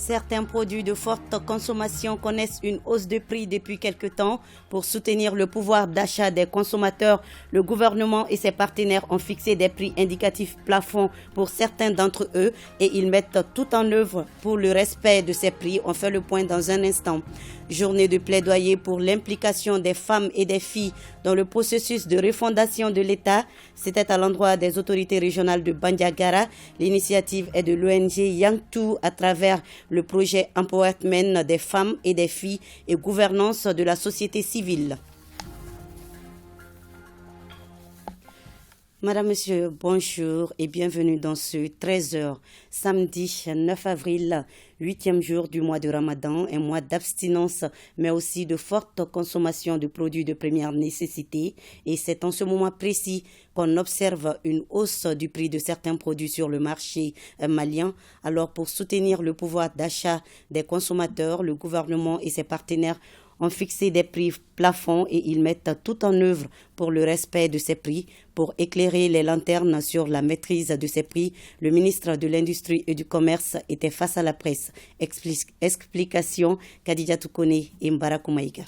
Certains produits de forte consommation connaissent une hausse de prix depuis quelque temps. Pour soutenir le pouvoir d'achat des consommateurs, le gouvernement et ses partenaires ont fixé des prix indicatifs plafonds pour certains d'entre eux et ils mettent tout en œuvre pour le respect de ces prix. On fait le point dans un instant. Journée de plaidoyer pour l'implication des femmes et des filles dans le processus de refondation de l'État. C'était à l'endroit des autorités régionales de Bandiagara. L'initiative est de l'ONG Yangtu à travers le projet Empowerment des femmes et des filles et gouvernance de la société civile. Madame, Monsieur, bonjour et bienvenue dans ce 13h, samedi 9 avril, 8e jour du mois de Ramadan, un mois d'abstinence, mais aussi de forte consommation de produits de première nécessité. Et c'est en ce moment précis qu'on observe une hausse du prix de certains produits sur le marché malien. Alors, pour soutenir le pouvoir d'achat des consommateurs, le gouvernement et ses partenaires ont fixé des prix plafonds et ils mettent tout en œuvre pour le respect de ces prix. Pour éclairer les lanternes sur la maîtrise de ces prix, le ministre de l'Industrie et du Commerce était face à la presse. Explication Khadija Toukone et Mbarakou Maïga.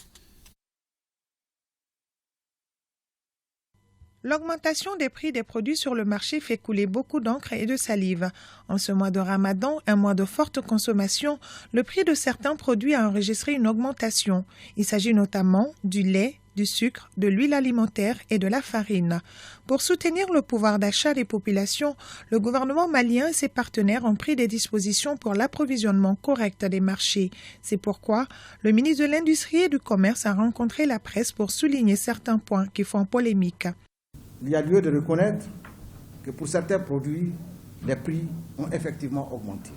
L'augmentation des prix des produits sur le marché fait couler beaucoup d'encre et de salive. En ce mois de Ramadan, un mois de forte consommation, le prix de certains produits a enregistré une augmentation. Il s'agit notamment du lait, du sucre, de l'huile alimentaire et de la farine. Pour soutenir le pouvoir d'achat des populations, le gouvernement malien et ses partenaires ont pris des dispositions pour l'approvisionnement correct des marchés. C'est pourquoi le ministre de l'Industrie et du Commerce a rencontré la presse pour souligner certains points qui font polémique. Il y a lieu de reconnaître que pour certains produits, les prix ont effectivement augmenté.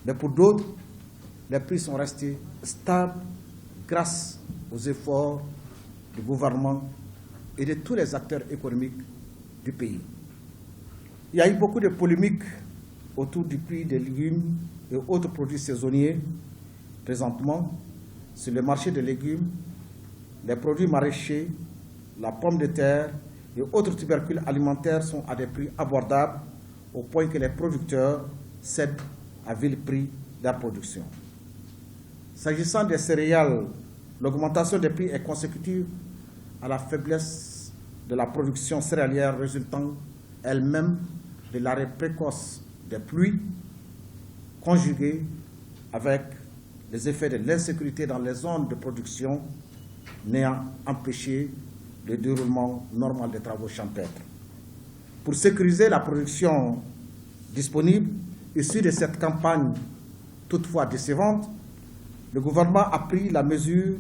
Mais pour d'autres, les prix sont restés stables grâce aux efforts du gouvernement et de tous les acteurs économiques du pays. Il y a eu beaucoup de polémiques autour du prix des légumes et autres produits saisonniers. Présentement, sur le marché des légumes, les produits maraîchers, la pomme de terre et autres tubercules alimentaires sont à des prix abordables au point que les producteurs cèdent à vil prix leur production. S'agissant des céréales, l'augmentation des prix est consécutive à la faiblesse de la production céréalière résultant elle-même de l'arrêt précoce des pluies, conjugué avec les effets de l'insécurité dans les zones de production n'ayant empêché le déroulement normal des travaux champêtres. Pour sécuriser la production disponible, issue de cette campagne toutefois décevante, le gouvernement a pris la mesure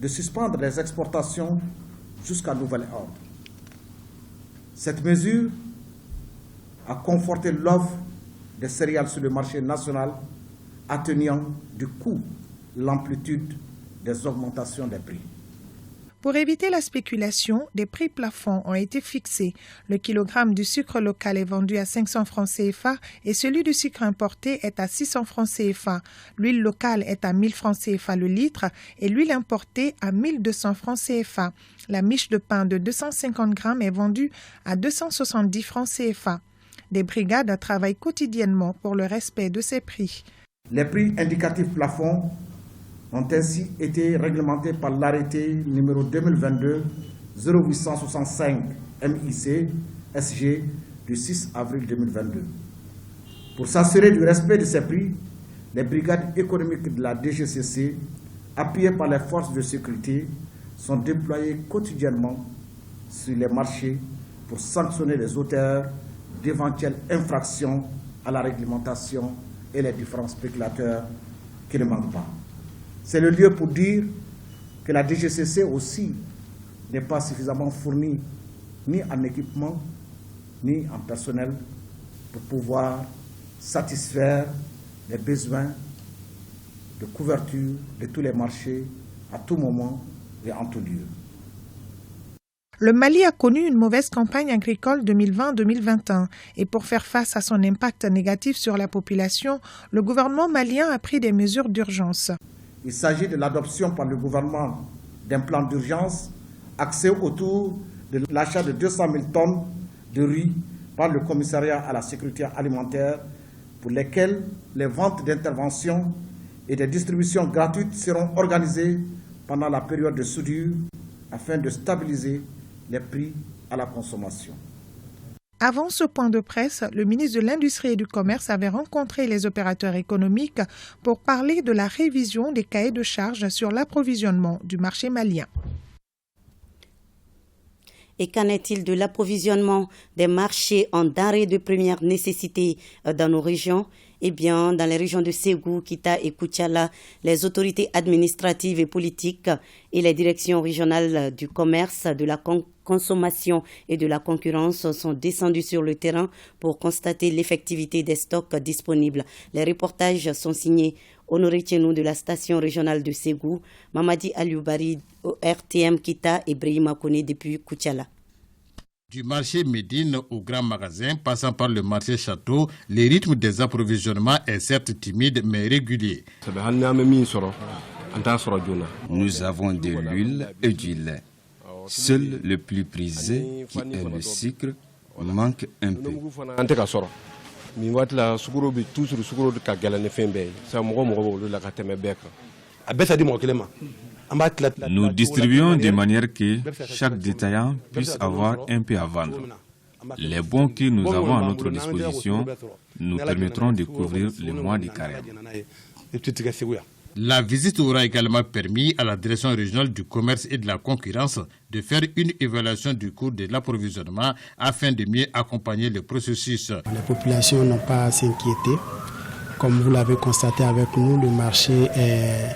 de suspendre les exportations jusqu'à nouvel ordre. Cette mesure a conforté l'offre des céréales sur le marché national, atténuant du coup l'amplitude des augmentations des prix. Pour éviter la spéculation, des prix plafonds ont été fixés. Le kilogramme du sucre local est vendu à 500 francs CFA et celui du sucre importé est à 600 francs CFA. L'huile locale est à 1000 francs CFA le litre et l'huile importée à 1200 francs CFA. La miche de pain de 250 grammes est vendue à 270 francs CFA. Des brigades travaillent quotidiennement pour le respect de ces prix. Les prix indicatifs plafonds ont ainsi été réglementés par l'arrêté numéro 2022-0865 MIC SG du 6 avril 2022. Pour s'assurer du respect de ces prix, les brigades économiques de la DGCC, appuyées par les forces de sécurité, sont déployées quotidiennement sur les marchés pour sanctionner les auteurs d'éventuelles infractions à la réglementation et les différents spéculateurs qui ne manquent pas. C'est le lieu pour dire que la DGCC aussi n'est pas suffisamment fournie ni en équipement ni en personnel pour pouvoir satisfaire les besoins de couverture de tous les marchés à tout moment et en tout lieu. Le Mali a connu une mauvaise campagne agricole 2020-2021 et pour faire face à son impact négatif sur la population, le gouvernement malien a pris des mesures d'urgence. Il s'agit de l'adoption par le gouvernement d'un plan d'urgence axé autour de l'achat de 200 000 tonnes de riz par le commissariat à la sécurité alimentaire pour lesquels les ventes d'intervention et des distributions gratuites seront organisées pendant la période de soudure afin de stabiliser les prix à la consommation. Avant ce point de presse, le ministre de l'Industrie et du Commerce avait rencontré les opérateurs économiques pour parler de la révision des cahiers de charges sur l'approvisionnement du marché malien. Et qu'en est-il de l'approvisionnement des marchés en denrées de première nécessité dans nos régions? Eh bien, dans les régions de Ségou, Kita et Koutiala, les autorités administratives et politiques et les directions régionales du commerce, de la consommation et de la concurrence sont descendues sur le terrain pour constater l'effectivité des stocks disponibles. Les reportages sont signés Honoré Tchenou de la station régionale de Ségou, Mamadi Alioubari au RTM Kita et Brahima Kone depuis Koutiala. Du marché Médine au grand magasin, passant par le marché Château, le rythme des approvisionnements est certes timide mais régulier. Nous avons de l'huile et du lait. Seul le plus prisé, qui est le sucre, manque un peu. Nous distribuons de manière que chaque détaillant puisse avoir un peu à vendre. Les bons que nous avons à notre disposition nous permettront de couvrir les mois de carême. La visite aura également permis à la direction régionale du commerce et de la concurrence de faire une évaluation du cours de l'approvisionnement afin de mieux accompagner le processus. Les populations n'ont pas à s'inquiéter. Comme vous l'avez constaté avec nous, le marché est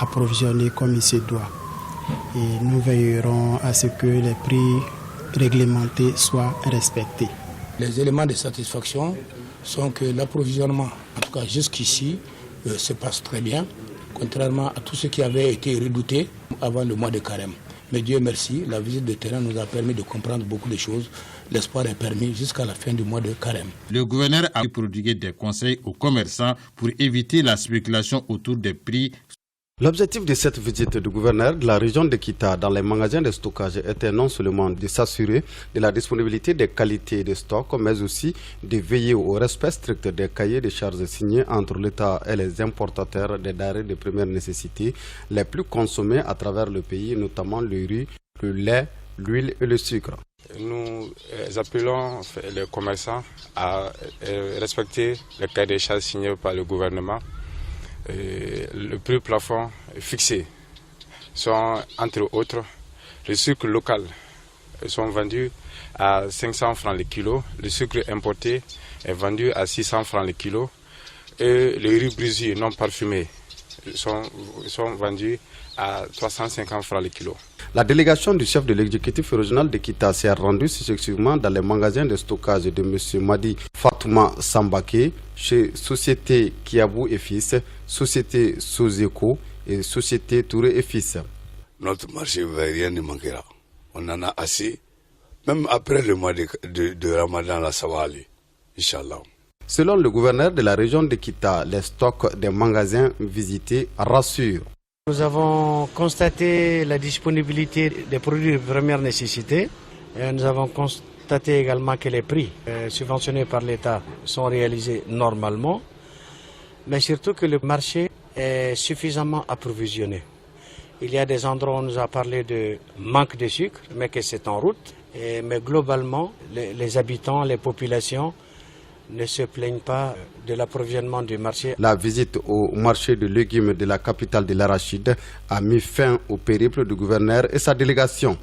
approvisionné comme il se doit. Et nous veillerons à ce que les prix réglementés soient respectés. Les éléments de satisfaction sont que l'approvisionnement, en tout cas jusqu'ici, se passe très bien, contrairement à tout ce qui avait été redouté avant le mois de carême. Mais Dieu merci, la visite de terrain nous a permis de comprendre beaucoup de choses. L'espoir est permis jusqu'à la fin du mois de carême. Le gouverneur a prodigué des conseils aux commerçants pour éviter la spéculation autour des prix. L'objectif de cette visite du gouverneur de la région de Kita dans les magasins de stockage était non seulement de s'assurer de la disponibilité des qualités de stock, mais aussi de veiller au respect strict des cahiers de charges signés entre l'État et les importateurs des denrées de première nécessité les plus consommés à travers le pays, notamment le riz, le lait, l'huile et le sucre. Nous appelons les commerçants à respecter les cahiers de charges signés par le gouvernement. Le prix plafond fixé sont entre autres le sucre local sont vendus à 500 francs le kilo, le sucre importé est vendu à 600 francs le kilo et le riz brisé non parfumé sont vendus à 350 francs le kilo. La délégation du chef de l'exécutif régional de Kita s'est rendue successivement dans les magasins de stockage de M. Madi Fatouma Sambake, chez Société Kiabou et Fils, Société Sozeko et Société Touré et Fils. Notre marché, rien ne manquera. On en a assez. Même après le mois de Ramadan, là, ça va aller. Inch'Allah. Selon le gouverneur de la région de Kita, les stocks des magasins visités rassurent. Nous avons constaté la disponibilité des produits de première nécessité. Et nous avons constaté également que les prix subventionnés par l'État sont réalisés normalement, mais surtout que le marché est suffisamment approvisionné. Il y a des endroits où on nous a parlé de manque de sucre, mais que c'est en route. Mais globalement, les habitants, les populations ne se plaignent pas de l'approvisionnement du marché. La visite au marché de légumes de la capitale de l'Arachide a mis fin au périple du gouverneur et sa délégation.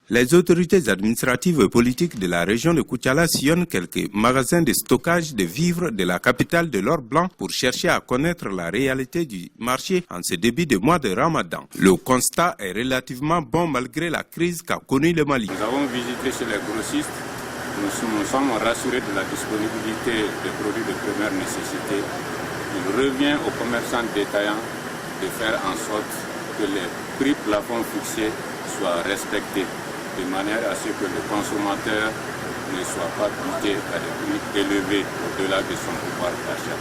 Les autorités administratives et politiques de la région de Koutiala sillonnent quelques magasins de stockage de vivres de la capitale de l'or blanc pour chercher à connaître la réalité du marché en ce début de mois de Ramadan. Le constat est relativement bon malgré la crise qu'a connue le Mali. Nous avons visité chez les grossistes. Nous sommes rassurés de la disponibilité des produits de première nécessité. Il revient aux commerçants détaillants de faire en sorte que les prix plafonds fixés soient respectés, de manière à ce que le consommateur ne soit pas buté à des prix élevés au-delà de son pouvoir d'achat.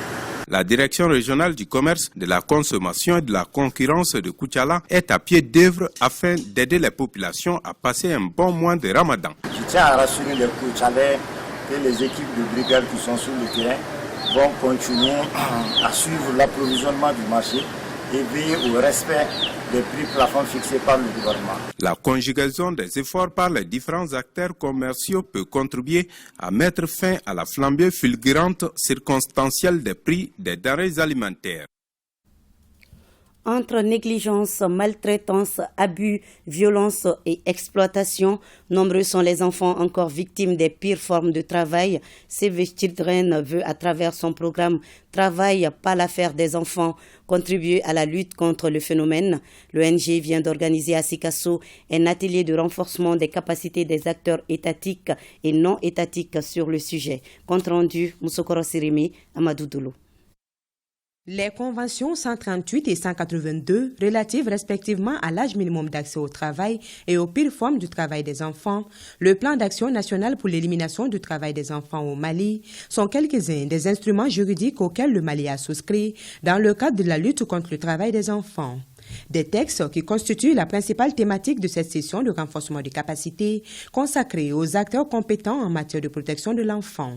La direction régionale du commerce, de la consommation et de la concurrence de Koutiala est à pied d'œuvre afin d'aider les populations à passer un bon mois de Ramadan. Je tiens à rassurer les Koutialais et les équipes de brigade qui sont sur le terrain vont continuer à suivre l'approvisionnement du marché et veiller au respect des prix plafonds fixés par le gouvernement. La conjugaison des efforts par les différents acteurs commerciaux peut contribuer à mettre fin à la flambée fulgurante circonstancielle des prix des denrées alimentaires. Entre négligence, maltraitance, abus, violence et exploitation, nombreux sont les enfants encore victimes des pires formes de travail. Save Children veut, à travers son programme Travail, pas l'affaire des enfants, contribuer à la lutte contre le phénomène. L'ONG vient d'organiser à Sikasso un atelier de renforcement des capacités des acteurs étatiques et non étatiques sur le sujet. Compte rendu, Moussokoro Sirimi, Amadou Doulou. Les conventions 138 et 182, relatives respectivement à l'âge minimum d'accès au travail et aux pires formes du travail des enfants, le plan d'action national pour l'élimination du travail des enfants au Mali, sont quelques-uns des instruments juridiques auxquels le Mali a souscrit dans le cadre de la lutte contre le travail des enfants. Des textes qui constituent la principale thématique de cette session de renforcement des capacités consacrée aux acteurs compétents en matière de protection de l'enfant.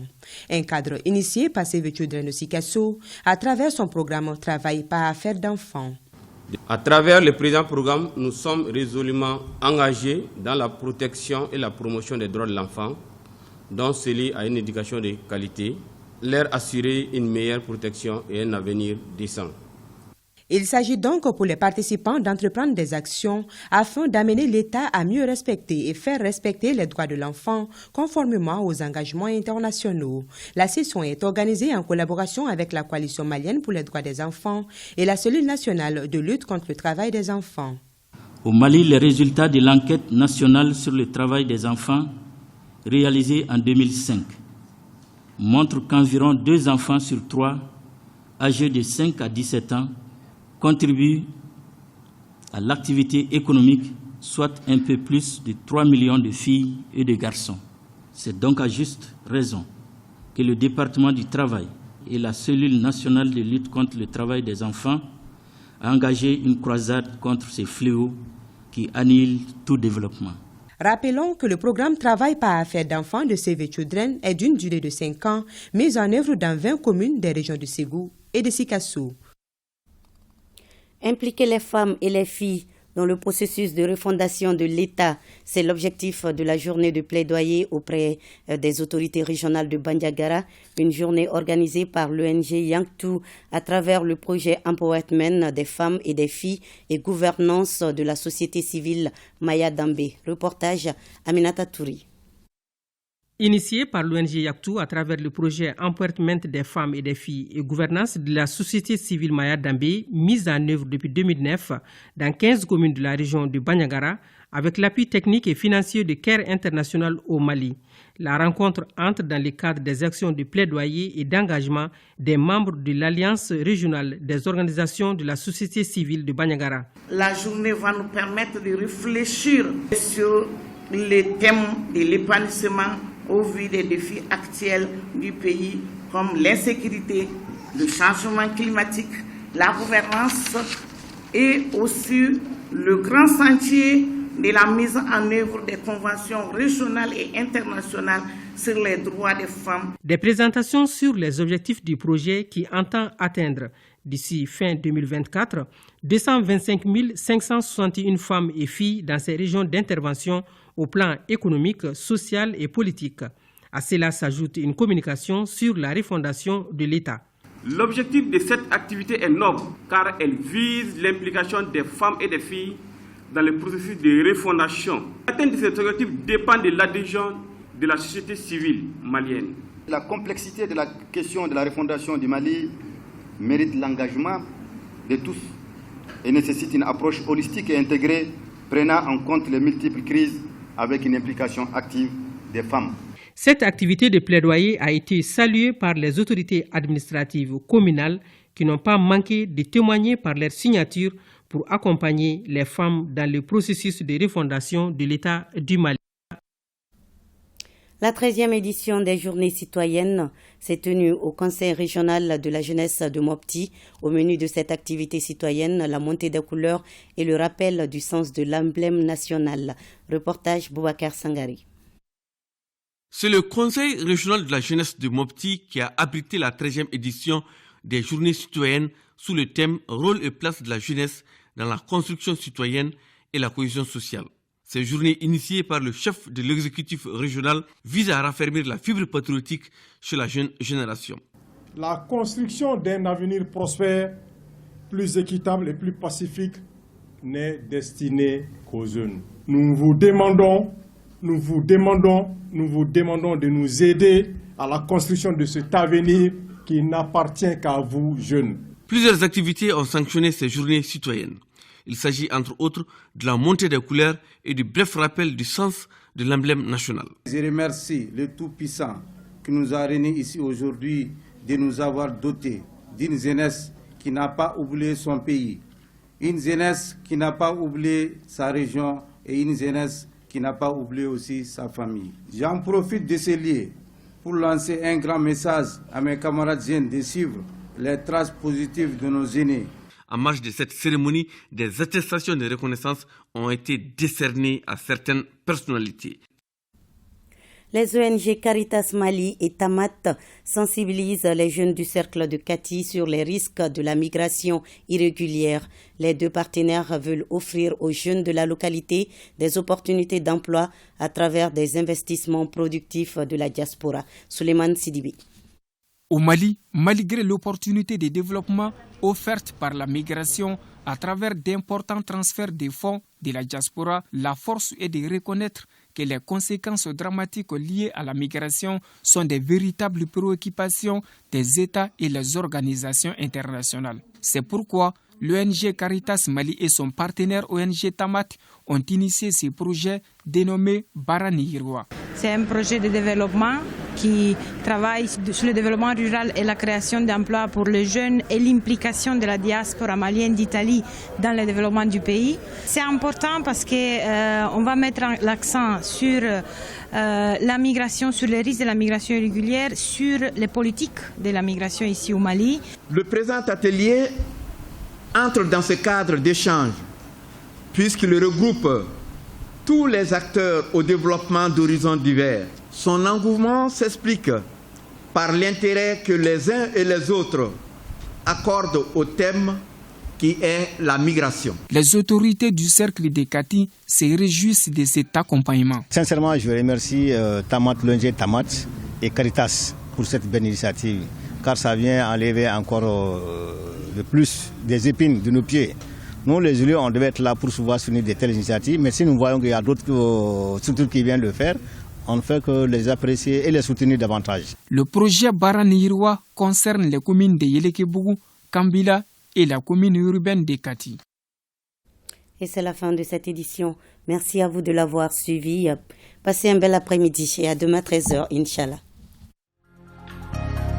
Un cadre initié par Save Children de Sikasso à travers son programme Travail pas affaire d'enfants. À travers le présent programme, nous sommes résolument engagés dans la protection et la promotion des droits de l'enfant, dont celui à une éducation de qualité, leur assurer une meilleure protection et un avenir décent. Il s'agit donc pour les participants d'entreprendre des actions afin d'amener l'État à mieux respecter et faire respecter les droits de l'enfant conformément aux engagements internationaux. La session est organisée en collaboration avec la Coalition malienne pour les droits des enfants et la cellule nationale de lutte contre le travail des enfants. Au Mali, les résultats de l'enquête nationale sur le travail des enfants réalisée en 2005 montrent qu'environ 2 enfants sur 3 âgés de 5 à 17 ans contribuent à l'activité économique, soit un peu plus de 3 millions de filles et de garçons. C'est donc à juste raison que le département du travail et la cellule nationale de lutte contre le travail des enfants a engagé une croisade contre ces fléaux qui annihilent tout développement. Rappelons que le programme Travail pas affaire d'enfants de Save Children est d'une durée de 5 ans, mis en œuvre dans 20 communes des régions de Ségou et de Sikasso. Impliquer les femmes et les filles dans le processus de refondation de l'État, c'est l'objectif de la journée de plaidoyer auprès des autorités régionales de Bandiagara, une journée organisée par l'ONG Yanktou à travers le projet Empowerment des femmes et des filles et gouvernance de la société civile Maya Dambé. Reportage Aminata Touri. Initié par l'ONG Yanktou à travers le projet Empowerment des femmes et des filles et gouvernance de la société civile Maya Dambé, mise en œuvre depuis 2009 dans 15 communes de la région de Bandiagara, avec l'appui technique et financier de CARE International au Mali. La rencontre entre dans le cadre des actions de plaidoyer et d'engagement des membres de l'Alliance régionale des organisations de la société civile de Bandiagara. La journée va nous permettre de réfléchir sur les thèmes de l'épanouissement au vu des défis actuels du pays comme l'insécurité, le changement climatique, la gouvernance et aussi le grand chantier de la mise en œuvre des conventions régionales et internationales sur les droits des femmes. Des présentations sur les objectifs du projet qui entend atteindre d'ici fin 2024 225 561 femmes et filles dans ces régions d'intervention au plan économique, social et politique. À cela s'ajoute une communication sur la refondation de l'État. L'objectif de cette activité est noble car elle vise l'implication des femmes et des filles dans le processus de refondation. L'atteinte de cet objectif dépend de l'adhésion de la société civile malienne. La complexité de la question de la refondation du Mali mérite l'engagement de tous et nécessite une approche holistique et intégrée prenant en compte les multiples crises avec une implication active des femmes. Cette activité de plaidoyer a été saluée par les autorités administratives communales qui n'ont pas manqué de témoigner par leur signature pour accompagner les femmes dans le processus de refondation de l'État du Mali. La 13e édition des Journées citoyennes s'est tenue au Conseil régional de la jeunesse de Mopti. Au menu de cette activité citoyenne, la montée des couleurs et le rappel du sens de l'emblème national. Reportage Boubacar Sangari. C'est le Conseil régional de la jeunesse de Mopti qui a abrité la 13e édition des journées citoyennes sous le thème « Rôle et place de la jeunesse dans la construction citoyenne et la cohésion sociale ». Ces journées initiées par le chef de l'exécutif régional visent à raffermir la fibre patriotique chez la jeune génération. La construction d'un avenir prospère, plus équitable et plus pacifique n'est destinée qu'aux jeunes. Nous vous demandons de nous aider à la construction de cet avenir qui n'appartient qu'à vous, jeunes. Plusieurs activités ont sanctionné ces journées citoyennes. Il s'agit entre autres de la montée des couleurs et du bref rappel du sens de l'emblème national. Je remercie le Tout-Puissant qui nous a réunis ici aujourd'hui de nous avoir dotés d'une jeunesse qui n'a pas oublié son pays, une jeunesse qui n'a pas oublié sa région et une jeunesse qui n'a pas oublié aussi sa famille. J'en profite de ce lieu pour lancer un grand message à mes camarades jeunes de suivre les traces positives de nos aînés. En marge de cette cérémonie, des attestations de reconnaissance ont été décernées à certaines personnalités. Les ONG Caritas Mali et Tamat sensibilisent les jeunes du cercle de Kati sur les risques de la migration irrégulière. Les deux partenaires veulent offrir aux jeunes de la localité des opportunités d'emploi à travers des investissements productifs de la diaspora. Souleymane Sidibi. Au Mali, malgré l'opportunité de développement offerte par la migration à travers d'importants transferts de fonds de la diaspora, la force est de reconnaître que les conséquences dramatiques liées à la migration sont des véritables préoccupations des États et les organisations internationales. C'est pourquoi l'ONG Caritas Mali et son partenaire ONG Tamat ont initié ce projet dénommé Barani Hirwa. C'est un projet de développement qui travaille sur le développement rural et la création d'emplois pour les jeunes et l'implication de la diaspora malienne d'Italie dans le développement du pays. C'est important parce qu'on va mettre l'accent sur la migration, sur les risques de la migration irrégulière, sur les politiques de la migration ici au Mali. Le présent atelier entre dans ce cadre d'échange puisqu'il regroupe tous les acteurs au développement d'horizons divers. Son engouement s'explique par l'intérêt que les uns et les autres accordent au thème qui est la migration. Les autorités du cercle de Kati se réjouissent de cet accompagnement. Sincèrement, je remercie Tamat, l'ONG Tamat et Caritas pour cette belle initiative, car ça vient enlever encore de plus des épines de nos pieds. Nous, les élus, on devait être là pour pouvoir soutenir de telles initiatives, mais si nous voyons qu'il y a d'autres structures qui viennent le faire, on ne fait que les apprécier et les soutenir davantage. Le projet Barani Hirwa concerne les communes de Yélékébougou, Kambila et la commune urbaine de Kati. Et c'est la fin de cette édition. Merci à vous de l'avoir suivi. Passez un bel après-midi et à demain 13h, Inch'Allah.